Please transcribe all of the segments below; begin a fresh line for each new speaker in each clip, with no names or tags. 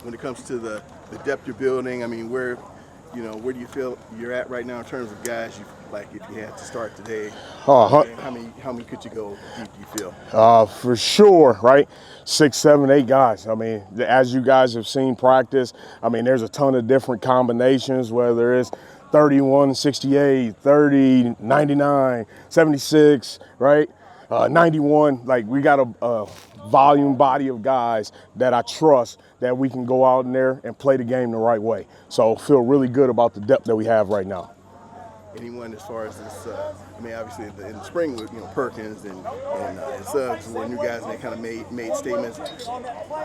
when it comes to the depth you're building? I mean, where do you feel you're at right now in terms of guys you like if you had to start today?
Uh,
How many could you go deep? Do you feel?
for sure, right? 6, 7, 8 guys. I mean, as you guys have seen practice, I mean, there's a ton of different combinations, whether it's 31, 68, 30, 99, 76, right? 91. Like, we got a volume body of guys that I trust that we can go out in there and play the game the right way. So feel really good about the depth that we have right now.
Anyone as far as this? I mean, obviously in the spring with Perkins and Suggs were new guys and they kind of made statements.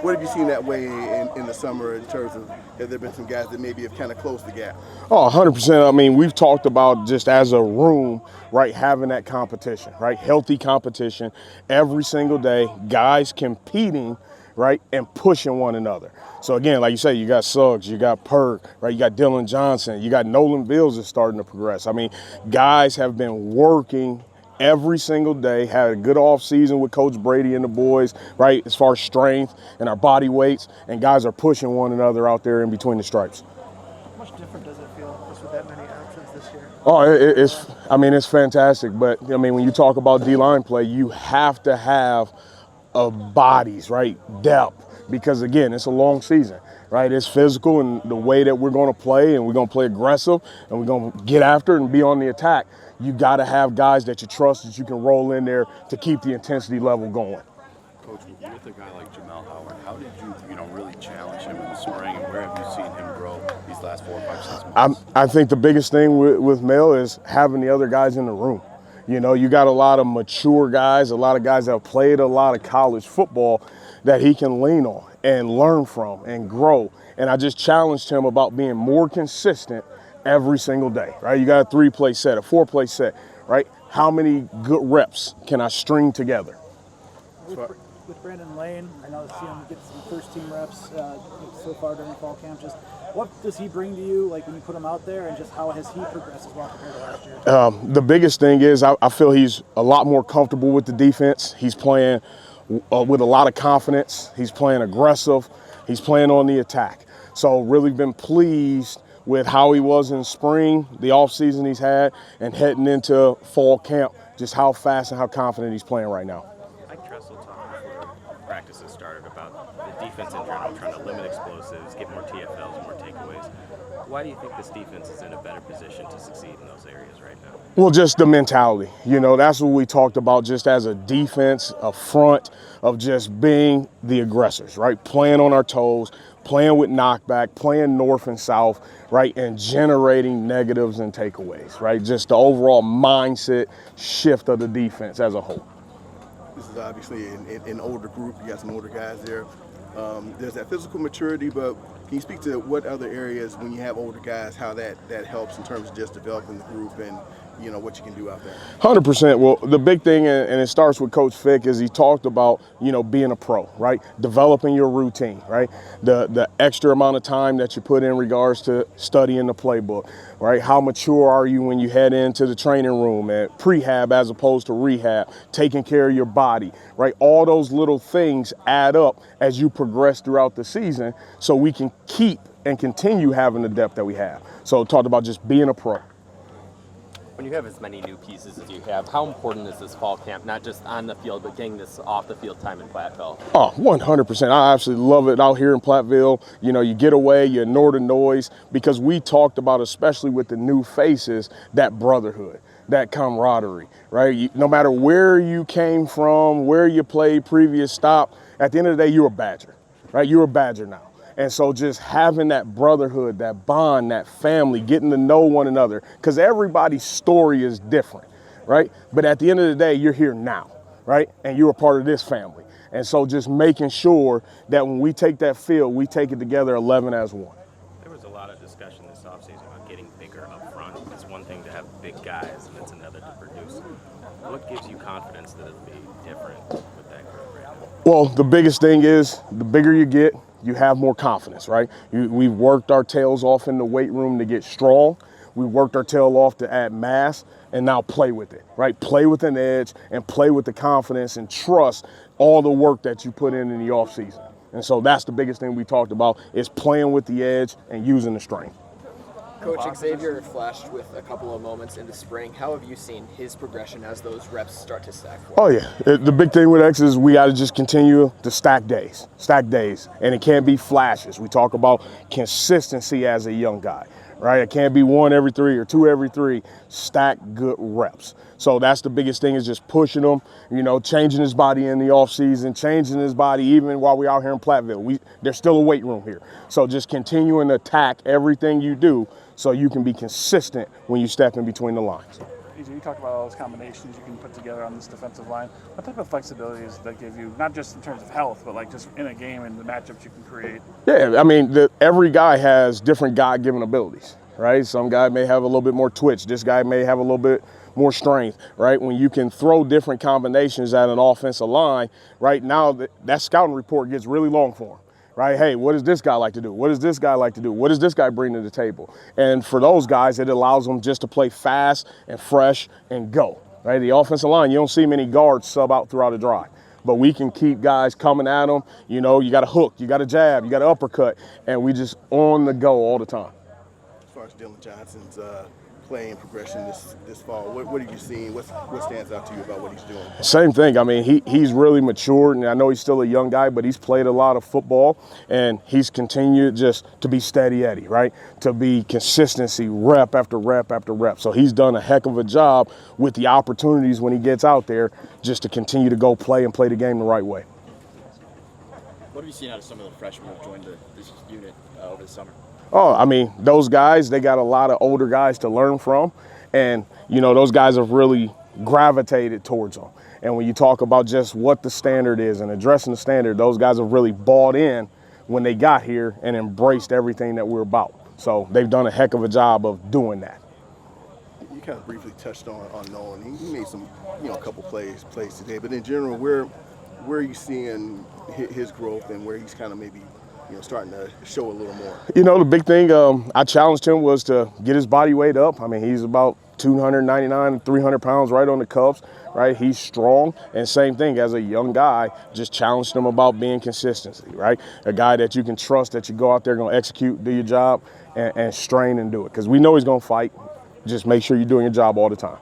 What have you seen that way in the summer in terms of have there been some guys that maybe have kind of closed the gap?
Oh, 100%. I mean, we've talked about just as a room, right, having that competition, right? Healthy competition every single day, guys competing, right, and pushing one another. So again, like you say, you got Suggs, you got Perk, right? You got Dylan Johnson, you got Nolan Bills is starting to progress. I mean, guys have been working every single day, had a good off season with Coach Brady and the boys, right? As far as strength and our body weights, and guys are pushing one another out there in between the stripes.
How much different does it feel just with that many absence this year?
Oh, it's fantastic. But I mean, when you talk about D-line play, you have to have bodies, right? Depth. Because again, it's a long season, right? It's physical, and the way that we're going to play, and we're going to play aggressive, and we're going to get after it and be on the attack. You got to have guys that you trust that you can roll in there to keep the intensity level going.
Coach, with a guy like Jamel Howard, how did you really challenge him in the spring, and where have you seen him grow these last 4, 5, 6 months?
I think the biggest thing with Mel is having the other guys in the room. You got a lot of mature guys, a lot of guys that have played a lot of college football that he can lean on and learn from and grow. And I just challenged him about being more consistent every single day, right? You got a 3-play set, a 4-play set, right? How many good reps can I string together?
With Brandon Lane, I know I've seen him get some first-team reps so far during fall camp. Just what does he bring to you, like when you put him out there, and just how has he progressed as well compared to last year?
The biggest thing is I feel he's a lot more comfortable with the defense. He's playing with a lot of confidence. He's playing aggressive. He's playing on the attack. So really been pleased with how he was in spring, the offseason he's had, and heading into fall camp, just how fast and how confident he's playing right now.
Mike Tressel talked before practices started about the defense in general, trying to limit explosives, get more TFLs, more takeaways. Why do you think this defense is in a better position to succeed in those areas right now?
Well, just the mentality. That's what we talked about just as a defense, a front of just being the aggressors, right? Playing on our toes, playing with knockback, playing north and south, right? And generating negatives and takeaways, right? Just the overall mindset shift of the defense as a whole.
This is obviously an older group. You got some older guys there. There's that physical maturity, but can you speak to what other areas when you have older guys, how that helps in terms of just developing the group and what you can do out there?
100%. Well, the big thing, and it starts with Coach Fick, is he talked about, being a pro, right? Developing your routine, right? The extra amount of time that you put in regards to studying the playbook, right? How mature are you when you head into the training room at prehab as opposed to rehab, taking care of your body, right? All those little things add up as you progress throughout the season so we can keep and continue having the depth that we have. So talked about just being a pro.
When you have as many new pieces as you have, how important is this fall camp, not just on the field, but getting this off the field time in Platteville?
Oh, 100%. I absolutely love it out here in Platteville. You get away, you ignore the noise, because we talked about, especially with the new faces, that brotherhood, that camaraderie, right? No matter where you came from, where you played previous stop, at the end of the day, you're a Badger, right? You're a Badger now. And so just having that brotherhood, that bond, that family, getting to know one another, because everybody's story is different, right? But at the end of the day, you're here now, right? And you're a part of this family. And so just making sure that when we take that field, we take it together 11 as one.
There was a lot of discussion this offseason about getting bigger up front. It's one thing to have big guys, and it's another to produce. What gives you confidence that it'll be different with that group right now?
Well, the biggest thing is the bigger you get, you have more confidence, right? We've worked our tails off in the weight room to get strong. We worked our tail off to add mass, and now play with it, right? Play with an edge and play with the confidence and trust all the work that you put in the offseason. And so that's the biggest thing we talked about is playing with the edge and using the strength.
Coach Xavier flashed with a couple of moments in the spring. How have you seen his progression as those reps start to stack for him?
Oh, yeah. The big thing with X is we got to just continue to stack days. And it can't be flashes. We talk about consistency as a young guy, right? It can't be 1 every 3 or 2 every 3. Stack good reps. So that's the biggest thing is just pushing him, changing his body in the offseason, changing his body even while we're out here in Platteville. There's still a weight room here. So just continuing to attack everything you do so you can be consistent when you step in between the lines.
You talked about all those combinations you can put together on this defensive line. What type of flexibility does that give you, not just in terms of health, but like just in a game and the matchups you can create?
Yeah, I mean, every guy has different God-given abilities, right? Some guy may have a little bit more twitch. This guy may have a little bit more strength, right? When you can throw different combinations at an offensive line, right now that scouting report gets really long for him. Right? Hey, what does this guy like to do? What does this guy like to do? What does this guy bring to the table? And for those guys, it allows them just to play fast and fresh and go. Right? The offensive line, you don't see many guards sub out throughout a drive. But we can keep guys coming at them. You got a hook, you got a jab, you got an uppercut, and we just on the go all the time.
As far as Dylan Johnson's playing progression this fall, what have you seen? What stands out to you about what he's doing?
Same thing. I mean, he's really matured, and I know he's still a young guy, but he's played a lot of football, and he's continued just to be steady Eddie, right? To be consistency, rep after rep after rep. So he's done a heck of a job with the opportunities when he gets out there just to continue to go play and play the game the right way.
What have you seen out of some of the freshmen who joined this unit over the summer?
Oh, I mean, those guys, they got a lot of older guys to learn from. And, those guys have really gravitated towards them. And when you talk about just what the standard is and addressing the standard, those guys have really bought in when they got here and embraced everything that we're about. So they've done a heck of a job of doing that.
You kind of briefly touched on Nolan. He made some, a couple plays today. But in general, where are you seeing his growth and where he's kind of maybe starting to show a little more?
The big thing I challenged him was to get his body weight up. I mean, he's about 299, 300 pounds right on the cuffs, right? He's strong. And same thing as a young guy, just challenged him about being consistency, right? A guy that you can trust that you go out there, going to execute, do your job, and strain and do it. Because we know he's going to fight. Just make sure you're doing your job all the time.